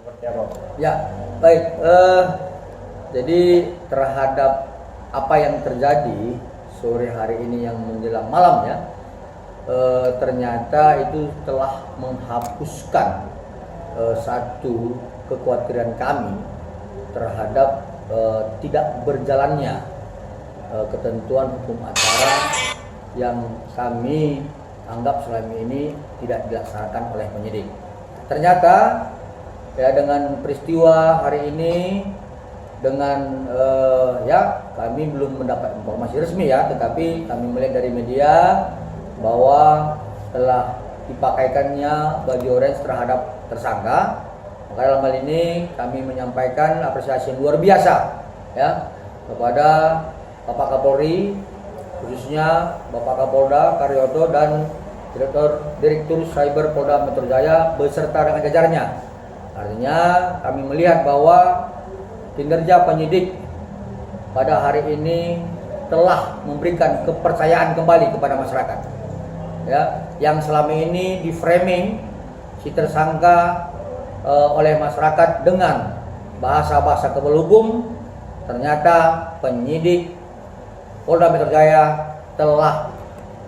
seperti apa? Ya, baik. Jadi terhadap apa yang terjadi sore hari ini yang menjelang malam ya, ternyata itu telah menghapuskan satu kekhawatiran kami terhadap tidak berjalannya ketentuan hukum acara yang kami anggap selama ini tidak dilaksanakan oleh penyidik. Ternyata ya dengan peristiwa hari ini, dengan ya kami belum mendapat informasi resmi ya, tetapi kami melihat dari media bahwa telah dipakaikannya baju orange terhadap tersangka. Maka dalam hal ini kami menyampaikan apresiasi yang luar biasa ya kepada Bapak Kapolri, khususnya Bapak Kapolda Karyoto dan Direktur Cyber Polda Metro Jaya beserta dengan jajarannya. Artinya kami melihat bahwa kinerja penyidik pada hari ini telah memberikan kepercayaan kembali kepada masyarakat. Ya, yang selama ini di framing si tersangka oleh masyarakat dengan bahasa-bahasa kebal hukum, ternyata penyidik Polda Metro Jaya telah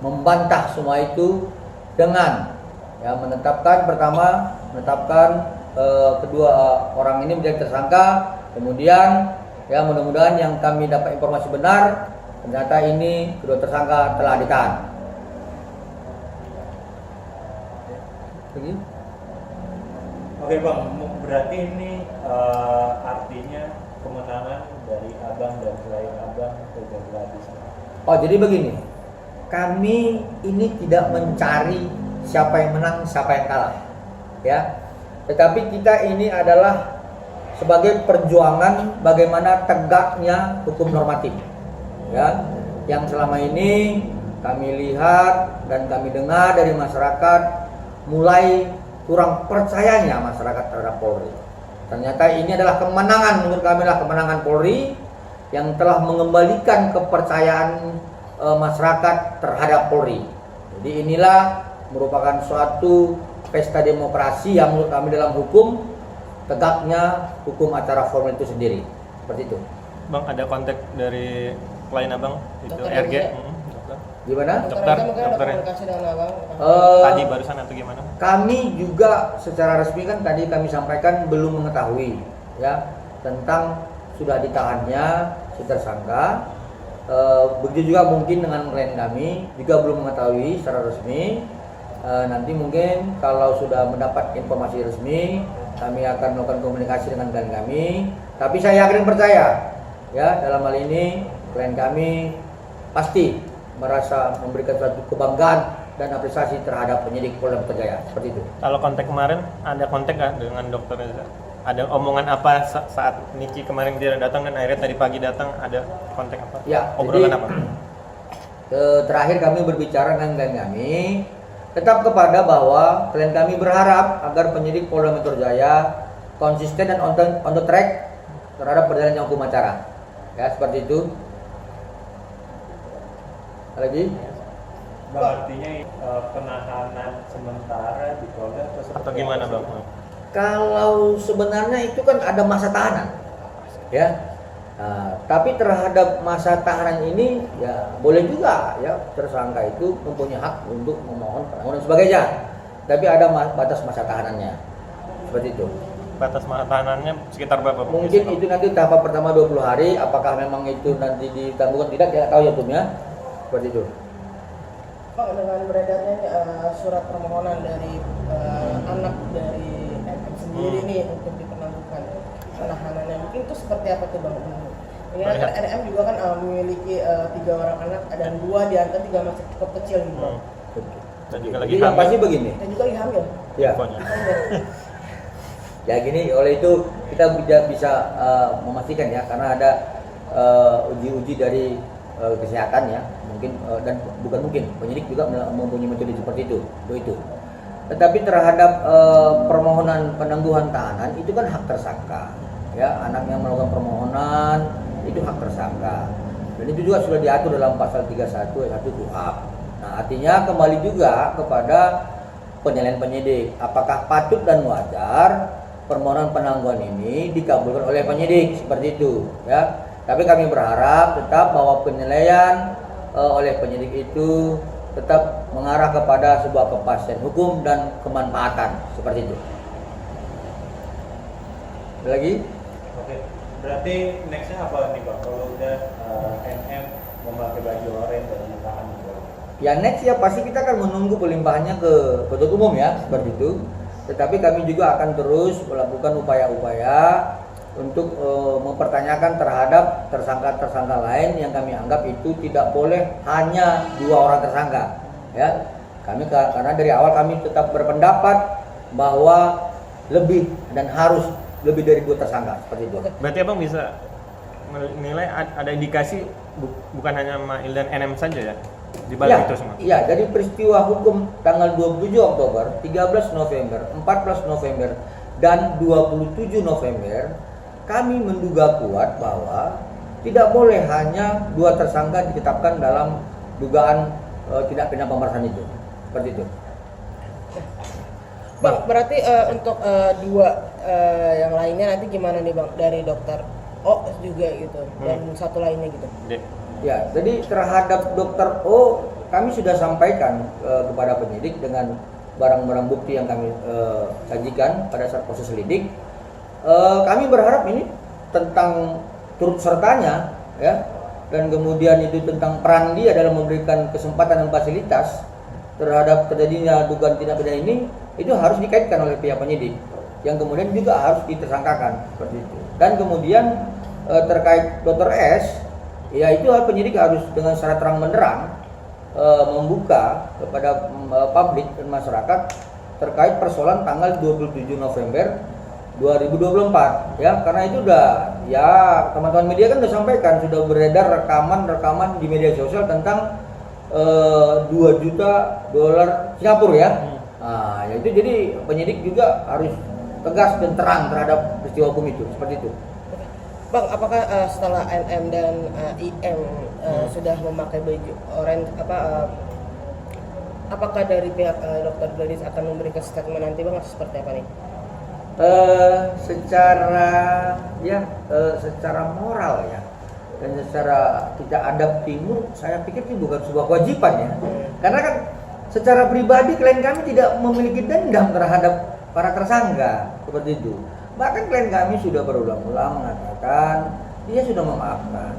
membantah semua itu dengan ya menetapkan kedua orang ini menjadi tersangka. Kemudian ya mudah-mudahan yang kami dapat informasi benar, ternyata ini kedua tersangka telah ditahan. Oke Bang, berarti ini artinya kemenangan dari Abang dan klien Abang sudah habis. Oh jadi begini, kami ini tidak mencari siapa yang menang, siapa yang kalah, ya. Tetapi kita ini adalah sebagai perjuangan bagaimana tegaknya hukum normatif, ya. Yang selama ini kami lihat dan kami dengar dari masyarakat mulai kurang percayanya masyarakat terhadap Polri. Ternyata ini adalah kemenangan, menurut kami adalah kemenangan Polri yang telah mengembalikan kepercayaan masyarakat terhadap Polri. Jadi inilah merupakan suatu pesta demokrasi yang menurut kami dalam hukum, tegaknya hukum acara formal itu sendiri. Seperti itu. Bang, ada kontak dari klien Abang itu Dokter RG? Gimana? Dokter komunikasi dengan Abang. Tadi barusan atau gimana? Kami juga secara resmi kan tadi kami sampaikan belum mengetahui ya tentang sudah ditahannya si tersangka. Begitu juga mungkin dengan klien kami juga belum mengetahui secara resmi. Nanti mungkin kalau sudah mendapat informasi resmi, kami akan melakukan komunikasi dengan klien kami. Tapi saya yakin percaya ya dalam hal ini klien kami pasti merasa memberikan suatu kebanggaan dan apresiasi terhadap penyidik Polda Metro Jaya. Seperti itu. Kalau kontak kemarin, ada kontak nggak dengan dokter Reza? Ada omongan apa saat Niki kemarin dia datang dan akhirnya tadi pagi datang, ada kontak apa? Ya, obrolan jadi, apa? Terakhir kami berbicara dengan klien kami tetap kepada bahwa klien kami berharap agar penyidik Polda Metro Jaya konsisten dan on the track terhadap perjalanannya hukum acara. Ya, seperti itu. Lagi? Bang, artinya penahanan sementara di Polda Atau gimana Bang? Kalau sebenarnya itu kan ada masa tahanan, ya. Nah, tapi terhadap masa tahanan ini ya boleh juga ya tersangka itu mempunyai hak untuk memohon penangguhan dan sebagainya. Tapi ada batas masa tahanannya, seperti itu. Batas masa tahanannya sekitar berapa? Mungkin itu nanti tahap pertama 20 hari. Apakah memang itu nanti ditangguhkan tidak? Tidak tahu ya Tum ya. Seperti itu. Pak, dengan beredarnya surat permohonan dari anak dari MM sendiri nih untuk dipenangguhkan penahanannya, mungkin itu seperti apa tuh Bang? Ini kan RM juga kan memiliki 3 orang anak dan 2 di antara 3 masih cukup kecil gitu Bang. Dan juga lagi Jadi yang pasti begini. Dan juga lagi hamil. Ya. Ya gini, oleh itu kita bisa memastikan ya karena ada uji-uji dari kesehatan ya mungkin dan bukan mungkin penyidik juga mempunyai metode seperti itu. Tetapi terhadap permohonan penangguhan tahanan itu kan hak tersangka ya, anak yang melakukan permohonan itu hak tersangka dan itu juga sudah diatur dalam pasal 31 ayat 1 KUHP. Nah artinya kembali juga kepada penilaian penyidik apakah patut dan wajar permohonan penangguhan ini dikabulkan oleh penyidik seperti itu ya. Tapi kami berharap tetap bahwa penilaian oleh penyidik itu tetap mengarah kepada sebuah kepastian hukum dan kemanfaatan seperti itu. Ada lagi? Oke, berarti nextnya apa nih Bang? Kalau udah NM memakai baju oranye dan ditahan gitu. Ya next ya pasti kita akan menunggu pelimpahannya ke penuntut umum ya seperti itu. Tetapi kami juga akan terus melakukan upaya-upaya untuk mempertanyakan terhadap tersangka-tersangka lain yang kami anggap itu tidak boleh hanya 2 orang tersangka ya. Karena dari awal kami tetap berpendapat bahwa lebih dan harus lebih dari 2 tersangka seperti itu. Berarti abang bisa menilai ada indikasi bukan hanya Mail dan NM saja ya di balik itu semua? Iya, dari peristiwa hukum tanggal 27 Oktober, 13 November, 14 November, dan 27 November, kami menduga kuat bahwa tidak boleh hanya 2 tersangka ditetapkan dalam dugaan tindak pidana pemerasan itu. Seperti itu. Bang, berarti untuk 2 yang lainnya nanti gimana nih Bang? Dari dokter O juga gitu, dan satu lainnya gitu. Ya, jadi terhadap Dokter O kami sudah sampaikan kepada penyidik dengan barang-barang bukti yang kami sajikan pada saat proses lidik. Kami berharap ini tentang turut sertanya ya, dan kemudian itu tentang peran dia dalam memberikan kesempatan dan fasilitas terhadap terjadinya dugaan tindak pidana ini, itu harus dikaitkan oleh pihak penyidik yang kemudian juga harus ditersangkakan seperti itu. Dan kemudian terkait Dr. S, ya itu penyidik harus dengan secara terang benderang membuka kepada publik dan masyarakat terkait persoalan tanggal 27 November 2024 ya, karena itu udah ya teman-teman media kan udah sampaikan, sudah beredar rekaman di media sosial tentang $2 juta Singapura ya. Nah, ya itu jadi penyidik juga harus tegas dan terang terhadap peristiwa hukum itu seperti itu. Bang, apakah setelah NM dan IM sudah memakai baju oranye, apakah dari pihak Dr. Gladys akan memberikan statement nanti Bang seperti apa nih? Secara moral ya dan secara tidak adab timur, saya pikir itu bukan sebuah kewajiban ya. Karena kan secara pribadi klien kami tidak memiliki dendam terhadap para tersangka seperti itu. Bahkan klien kami sudah berulang-ulang mengatakan dia sudah memaafkan.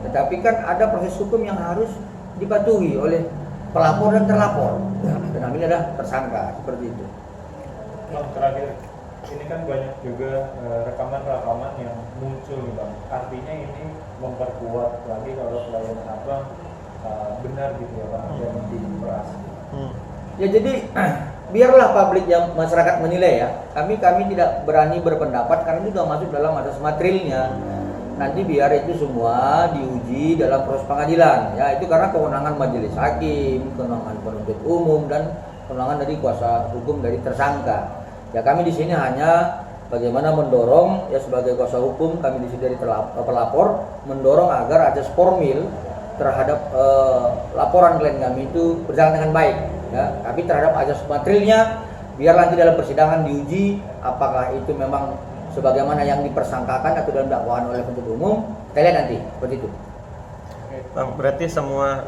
Tetapi kan ada proses hukum yang harus dipatuhi oleh pelapor dan terlapor. Dan kami adalah tersangka seperti itu. Bang, terakhir, ini kan banyak juga rekaman-rekaman yang muncul nih Bang. Artinya ini memperkuat lagi kalau klien Abang benar gitu ya Bang, yang diperas. Ya jadi biarlah publik yang masyarakat menilai ya. Kami tidak berani berpendapat karena itu sudah masuk dalam asas materialnya. Nanti biar itu semua diuji dalam proses pengadilan ya. Itu karena kewenangan majelis hakim, kewenangan penuntut umum, dan kewenangan dari kuasa hukum dari tersangka. Ya kami di sini hanya bagaimana mendorong ya sebagai kuasa hukum, kami di sini dari pelapor mendorong agar asas formil terhadap laporan klien kami itu berjalan dengan baik ya. Tapi terhadap asas materialnya biar nanti dalam persidangan diuji apakah itu memang sebagaimana yang dipersangkakan atau dalam dakwaan oleh penuntut umum. Kita lihat nanti seperti itu. Bang, berarti semua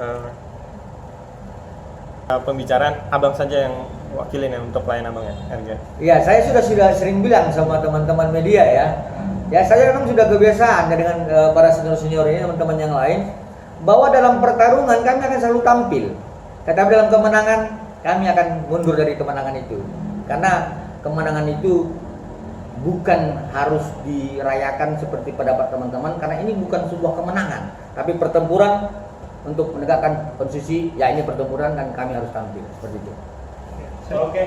pembicaraan abang saja yang wakilin ya untuk klien abang ya, RG? Iya, saya sudah sering bilang sama teman-teman media ya. Ya saya memang sudah kebiasaan dengan para senior-senior ini, teman-teman yang lain, bahwa dalam pertarungan kami akan selalu tampil. Tetapi dalam kemenangan kami akan mundur dari kemenangan itu. Karena kemenangan itu bukan harus dirayakan seperti pendapat teman-teman, karena ini bukan sebuah kemenangan, tapi pertempuran untuk menegakkan konstitusi. Ya ini pertempuran dan kami harus tampil seperti itu. Oke.